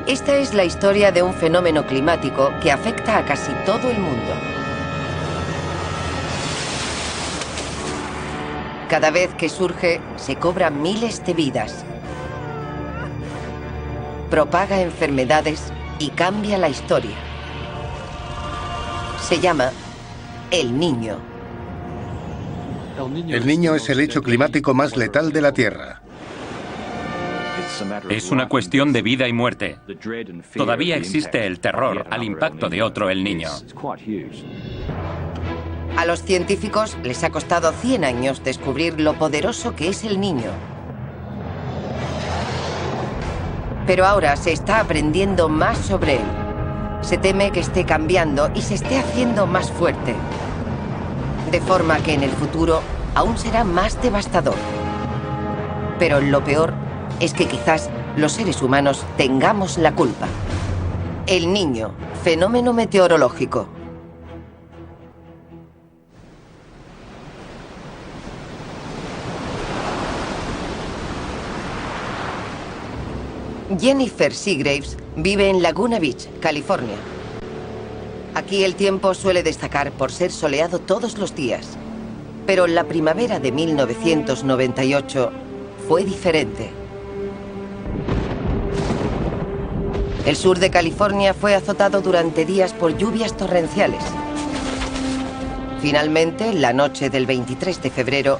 Esta es la historia de un fenómeno climático que afecta a casi todo el mundo. Cada vez que surge, se cobran miles de vidas. Propaga enfermedades y cambia la historia. Se llama El Niño. El Niño es el hecho climático más letal de la Tierra. Es una cuestión de vida y muerte. Todavía existe el terror al impacto de otro El Niño. A los científicos les ha costado 100 años descubrir lo poderoso que es El Niño. Pero ahora se está aprendiendo más sobre él. Se teme que esté cambiando y se esté haciendo más fuerte. De forma que en el futuro aún será más devastador. Pero lo peor es que quizás los seres humanos tengamos la culpa. El Niño, fenómeno meteorológico. Jennifer Seagraves vive en Laguna Beach, California. Aquí el tiempo suele destacar por ser soleado todos los días. Pero la primavera de 1998 fue diferente. El sur de California fue azotado durante días por lluvias torrenciales. Finalmente, la noche del 23 de febrero,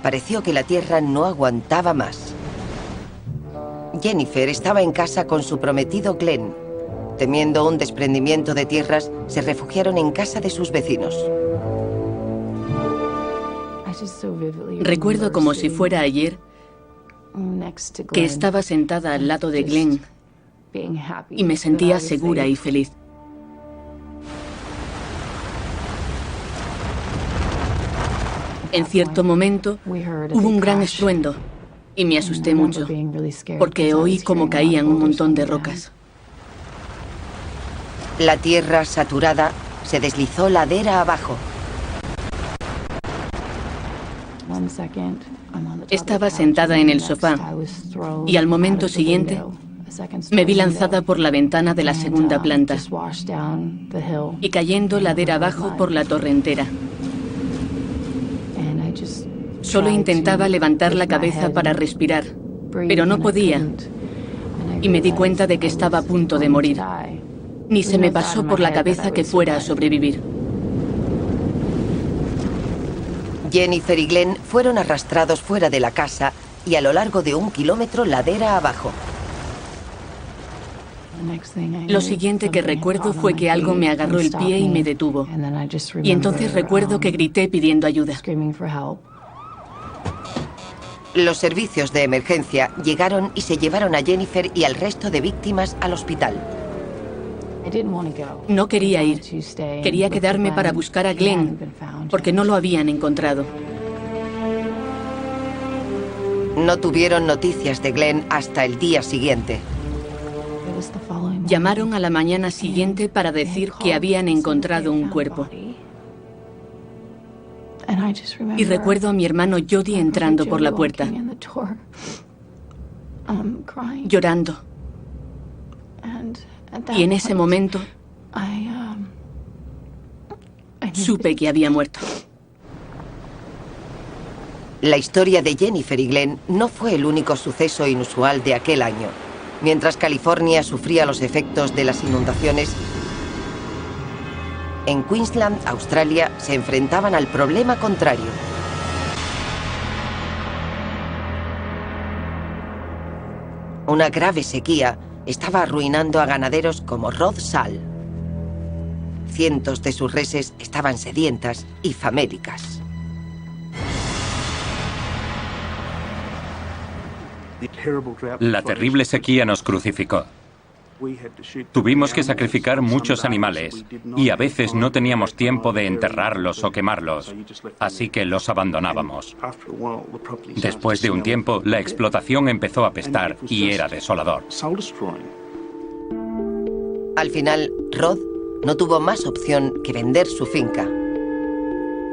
pareció que la Tierra no aguantaba más. Jennifer estaba en casa con su prometido Glenn. Temiendo un desprendimiento de tierras, se refugiaron en casa de sus vecinos. Recuerdo como si fuera ayer que estaba sentada al lado de Glenn y me sentía segura y feliz. En cierto momento hubo un gran estruendo y me asusté mucho porque oí cómo caían un montón de rocas. La tierra saturada se deslizó ladera abajo. Estaba sentada en el sofá y al momento siguiente me vi lanzada por la ventana de la segunda planta y cayendo ladera abajo por la torre entera. Solo intentaba levantar la cabeza para respirar, pero no podía y me di cuenta de que estaba a punto de morir. Ni se me pasó por la cabeza que fuera a sobrevivir. Jennifer y Glenn fueron arrastrados fuera de la casa y a lo largo de 1 kilómetro ladera abajo. Lo siguiente que recuerdo fue que algo me agarró el pie y me detuvo. Y entonces recuerdo que grité pidiendo ayuda. Los servicios de emergencia llegaron y se llevaron a Jennifer y al resto de víctimas al hospital. No quería ir. Quería quedarme para buscar a Glenn, porque no lo habían encontrado. No tuvieron noticias de Glenn hasta el día siguiente. Llamaron a la mañana siguiente para decir que habían encontrado un cuerpo. Y recuerdo a mi hermano Jody entrando por la puerta, llorando. Y en ese momento supe que había muerto. La historia de Jennifer y Glenn no fue el único suceso inusual de aquel año. Mientras California sufría los efectos de las inundaciones, en Queensland, Australia, se enfrentaban al problema contrario. Una grave sequía estaba arruinando a ganaderos como Rod Sall. Cientos de sus reses estaban sedientas y famélicas. La terrible sequía nos crucificó. Tuvimos que sacrificar muchos animales y a veces no teníamos tiempo de enterrarlos o quemarlos, así que los abandonábamos. Después de un tiempo, la explotación empezó a apestar y era desolador. Al final, Rod no tuvo más opción que vender su finca.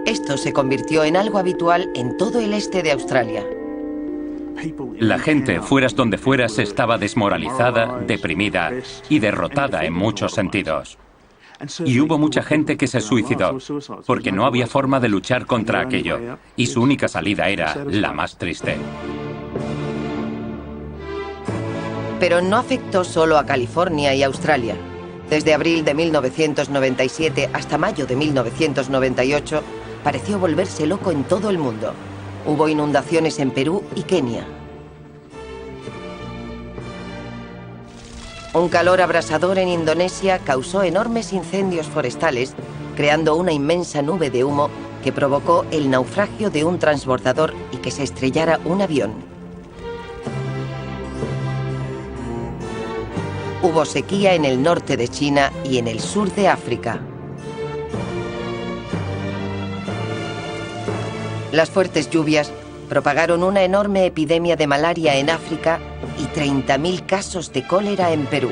Esto se convirtió en algo habitual en todo el este de Australia. La gente, fueras donde fueras, estaba desmoralizada, deprimida y derrotada en muchos sentidos. Y hubo mucha gente que se suicidó, porque no había forma de luchar contra aquello, y su única salida era la más triste. Pero no afectó solo a California y Australia. Desde abril de 1997 hasta mayo de 1998, pareció volverse loco en todo el mundo. Hubo inundaciones en Perú y Kenia. Un calor abrasador en Indonesia causó enormes incendios forestales, creando una inmensa nube de humo que provocó el naufragio de un transbordador y que se estrellara un avión. Hubo sequía en el norte de China y en el sur de África. Las fuertes lluvias propagaron una enorme epidemia de malaria en África y 30.000 casos de cólera en Perú.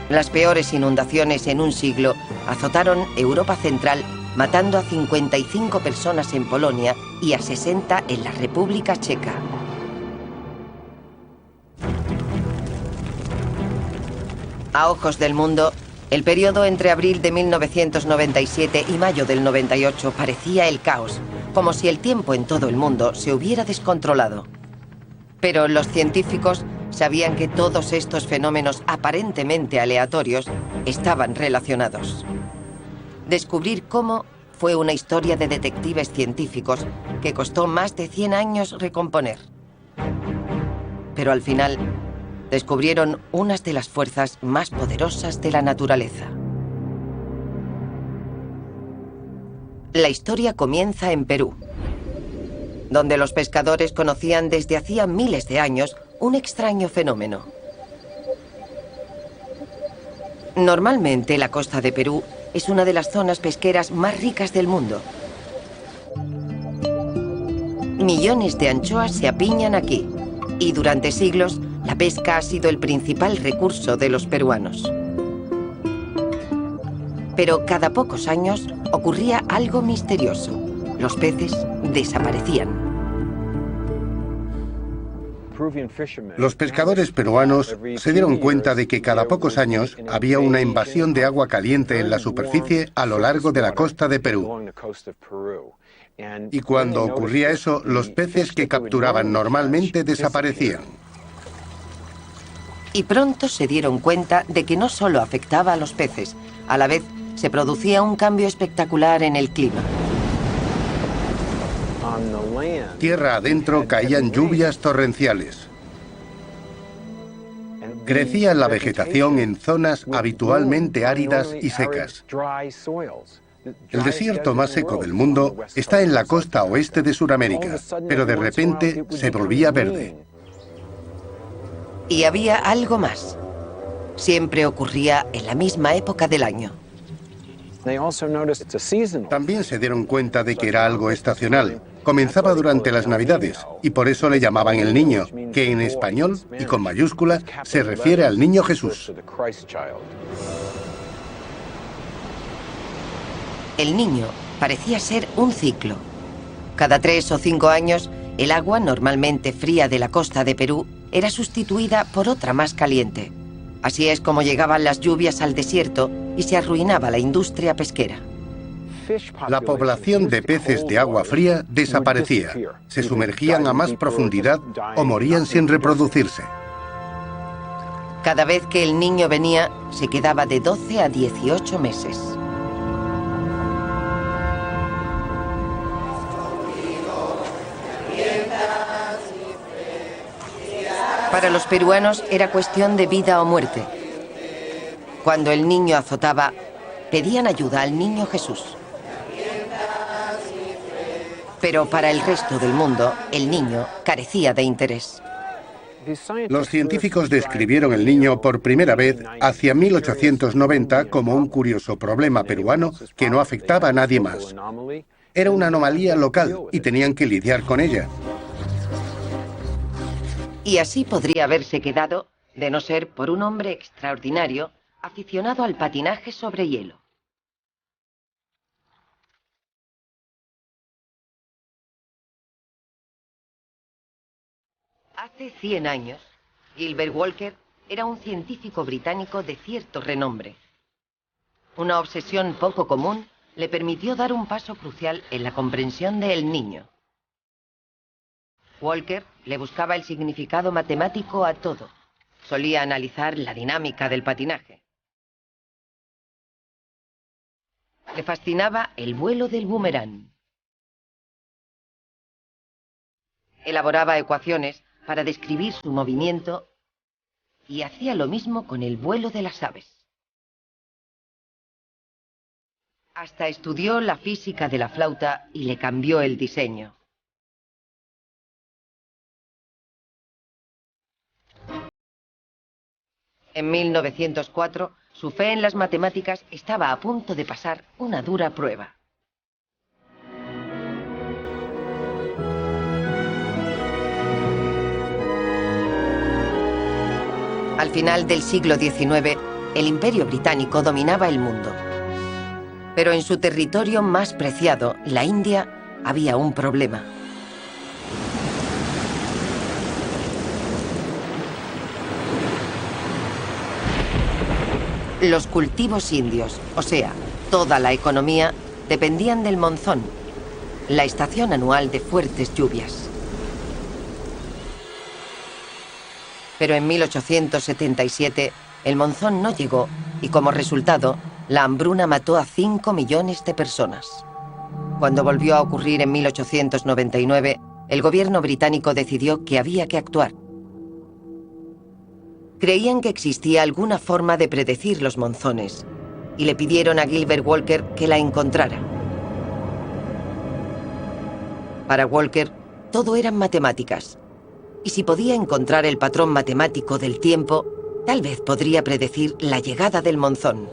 Las peores inundaciones en un siglo azotaron Europa Central, matando a 55 personas en Polonia y a 60 en la República Checa. A ojos del mundo, el periodo entre abril de 1997 y mayo del 98 parecía el caos, como si el tiempo en todo el mundo se hubiera descontrolado. Pero los científicos sabían que todos estos fenómenos aparentemente aleatorios estaban relacionados. Descubrir cómo fue una historia de detectives científicos que costó más de 100 años recomponer. Pero al final, descubrieron unas de las fuerzas más poderosas de la naturaleza. La historia comienza en Perú, donde los pescadores conocían desde hacía miles de años un extraño fenómeno. Normalmente la costa de Perú es una de las zonas pesqueras más ricas del mundo. Millones de anchoas se apiñan aquí y durante siglos la pesca ha sido el principal recurso de los peruanos. Pero cada pocos años ocurría algo misterioso. Los peces desaparecían. Los pescadores peruanos se dieron cuenta de que cada pocos años había una invasión de agua caliente en la superficie a lo largo de la costa de Perú. Y cuando ocurría eso, los peces que capturaban normalmente desaparecían. Y pronto se dieron cuenta de que no solo afectaba a los peces, a la vez se producía un cambio espectacular en el clima. Tierra adentro caían lluvias torrenciales. Crecía la vegetación en zonas habitualmente áridas y secas. El desierto más seco del mundo está en la costa oeste de Sudamérica, pero de repente se volvía verde. Y había algo más. Siempre ocurría en la misma época del año. También se dieron cuenta de que era algo estacional. Comenzaba durante las Navidades y por eso le llamaban el Niño, que en español y con mayúsculas se refiere al Niño Jesús. El Niño parecía ser un ciclo. Cada 3 o 5 años, el agua normalmente fría de la costa de Perú era sustituida por otra más caliente. Así es como llegaban las lluvias al desierto y se arruinaba la industria pesquera. La población de peces de agua fría desaparecía, se sumergían a más profundidad o morían sin reproducirse. Cada vez que el Niño venía, se quedaba de 12 a 18 meses. Para los peruanos era cuestión de vida o muerte. Cuando el Niño azotaba, pedían ayuda al Niño Jesús. Pero para el resto del mundo, el Niño carecía de interés. Los científicos describieron el Niño por primera vez hacia 1890 como un curioso problema peruano que no afectaba a nadie más. Era una anomalía local y tenían que lidiar con ella. Y así podría haberse quedado, de no ser por un hombre extraordinario aficionado al patinaje sobre hielo. Hace 100 años, Gilbert Walker era un científico británico de cierto renombre. Una obsesión poco común le permitió dar un paso crucial en la comprensión del niño. Walker le buscaba el significado matemático a todo. Solía analizar la dinámica del patinaje. Le fascinaba el vuelo del boomerang. Elaboraba ecuaciones para describir su movimiento y hacía lo mismo con el vuelo de las aves. Hasta estudió la física de la flauta y le cambió el diseño. En 1904, su fe en las matemáticas estaba a punto de pasar una dura prueba. Al final del siglo XIX, el Imperio Británico dominaba el mundo. Pero en su territorio más preciado, la India, había un problema. Los cultivos indios, o sea, toda la economía, dependían del monzón, la estación anual de fuertes lluvias. Pero en 1877 el monzón no llegó y como resultado la hambruna mató a 5 millones de personas. Cuando volvió a ocurrir en 1899, el gobierno británico decidió que había que actuar. Creían que existía alguna forma de predecir los monzones y le pidieron a Gilbert Walker que la encontrara. Para Walker, todo eran matemáticas. Y si podía encontrar el patrón matemático del tiempo, tal vez podría predecir la llegada del monzón.